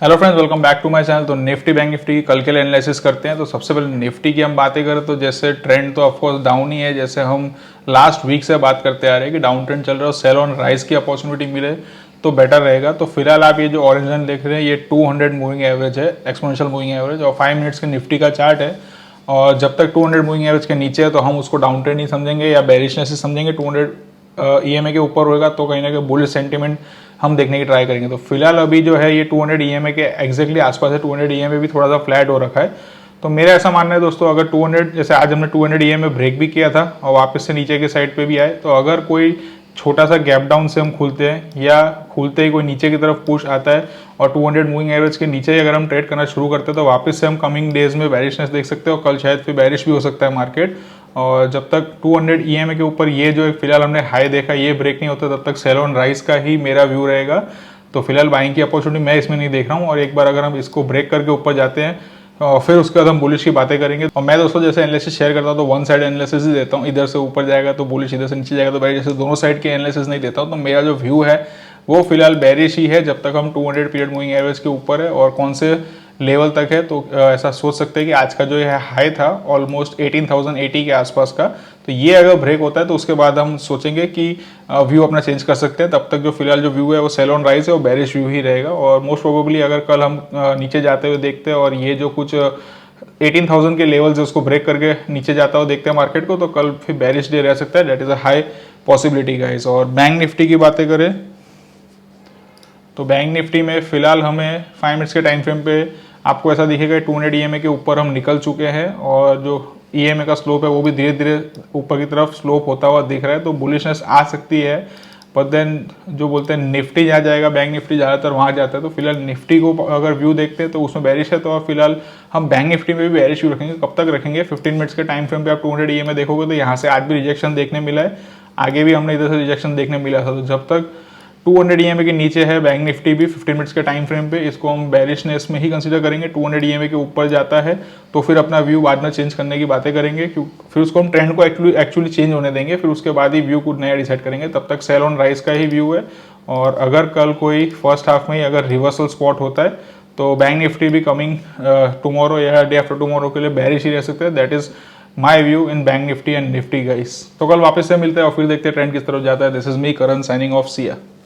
Hello friends, welcome back to my channel. तो Nifty Bank Nifty की कल के लिए एनालिसिस करते हैं। तो सबसे पहले निफ्टी की हम बातें करें तो जैसे ट्रेंड तो ऑफकोर्स डाउन ही है, जैसे हम लास्ट वीक से बात करते आ रहे हैं कि डाउन ट्रेंड चल रहा है और सेल ऑन राइज की अपॉर्चुनिटी मिले तो बेटर रहेगा। तो फिलहाल आप ये जो ऑरेंज लाइन देख रहे हैं ये 200 मूविंग एवरेज है, एक्सपोनेंशियल मूविंग एवरेज, और 5 मिनट्स के निफ्टी का चार्ट है। और जब तक 200 मूविंग एवरेज के नीचे है तो हम उसको डाउन ट्रेंड नहीं समझेंगे या बेरिशनेस ही समझेंगे। 200 ईएमए के ऊपर होगा तो कहीं ना कहीं बुलिश सेंटीमेंट हम देखने की ट्राई करेंगे। तो फिलहाल अभी जो है ये 200 ईएमए के एग्जैक्टली आसपास है। 200 ईएमए भी थोड़ा सा फ्लैट हो रखा है। तो मेरा ऐसा मानना है दोस्तों, अगर 200 जैसे आज हमने 200 ईएमए ब्रेक भी किया था और वापस से नीचे के साइड पे भी आए, तो अगर कोई छोटा सा गैप डाउन से हम खुलते हैं या खुलते ही कोई नीचे की तरफ पुश आता है और 200 मूविंग एवरेज के नीचे ही अगर हम ट्रेड करना शुरू करते हैं तो वापस से हम कमिंग डेज में बैरिशनेस देख सकते हैं और कल शायद फिर बैरिश भी हो सकता है मार्केट। और जब तक 200 ईएमए के ऊपर ये जो फिलहाल हमने हाई देखा ये ब्रेक नहीं होता तब तक सेल ऑन राइज का ही मेरा व्यू रहेगा। तो फिलहाल बाइंग की अपॉर्चुनिटी मैं इसमें नहीं देख रहा हूँ। और एक बार अगर हम इसको ब्रेक करके ऊपर जाते हैं और फिर उसके बाद हम बुलिश की बातें करेंगे। और मैं दोस्तों जैसे एनालिसिस शेयर करता हूँ तो वन साइड एनालिसिस ही देता हूँ, इधर से ऊपर जाएगा तो बुलिश, इधर से नीचे जाएगा तो बेरिश, जैसे दोनों साइड के एनालिसिस नहीं देता हूँ। तो मेरा जो व्यू है वो फिलहाल बेरिश ही है जब तक हम 200 पीरियड मूविंग एवरेज के ऊपर है। और कौन से लेवल तक है तो ऐसा सोच सकते हैं कि आज का जो है हाई था ऑलमोस्ट 18,080 के आसपास का, तो ये अगर ब्रेक होता है तो उसके बाद हम सोचेंगे कि व्यू अपना चेंज कर सकते हैं। तब तक जो फिलहाल जो व्यू है वो सेल ऑन राइज है, वो बेरिश व्यू ही रहेगा। और मोस्ट प्रोबेबली अगर कल हम नीचे जाते हुए देखते हैं और ये जो कुछ 18,000 के लेवल है उसको ब्रेक करके नीचे जाता हुआ देखते हैं मार्केट को, तो कल फिर बेरिश डे रह सकता है। That is a high possibility guys. और बैंक निफ्टी की बातें करें तो बैंक निफ्टी में फिलहाल हमें 5 मिनट्स के टाइम फ्रेम पे आपको ऐसा दिखेगा 200 ईएमए के ऊपर हम निकल चुके हैं और जो ईएमए का स्लोप है वो भी धीरे धीरे ऊपर की तरफ स्लोप होता हुआ दिख रहा है। तो बुलिशनेस आ सकती है, पर देन जो बोलते हैं निफ्टी जहाँ जाएगा, बैंक निफ्टी ज़्यादातर वहाँ जाता है। तो फिलहाल निफ्टी को अगर व्यू देखते हैं तो उसमें बेरिश है, तो फिलहाल हम बैंक निफ्टी में भी बेरिश व्यू रखेंगे। कब तक रखेंगे? 15 मिनट्स के टाइम फ्रेम पे आप 200 ईएमए देखोगे तो यहाँ से आज भी रिजेक्शन देखने मिला है, आगे भी हमने इधर से रिजेक्शन देखने मिला था। तो जब तक 200 ईएमए के नीचे है बैंक निफ्टी भी 15 मिनट्स के टाइम फ्रेम पे, इसको हम बेरिशनेस में ही कंसीडर करेंगे। 200 ईएमए के ऊपर जाता है तो फिर अपना व्यू बाद में चेंज करने की बातें करेंगे, फिर उसको हम ट्रेंड को एक्चुअली चेंज होने देंगे, फिर उसके बाद ही व्यू कुछ नया डिसाइड करेंगे। तब तक सेल ऑन राइज का ही व्यू है। और अगर कल कोई फर्स्ट हाफ में ही अगर रिवर्सल स्पॉट होता है तो बैंक निफ्टी भी कमिंग टुमारो या डे आफ्टर टुमारो के लिए बेरिश ही रह सकते हैं। That is my view in bank Nifty and Nifty guys. तो कल वापस से मिलते हैं और फिर देखते हैं ट्रेंड किस तरफ जाता है। This is me Karan signing off, see या।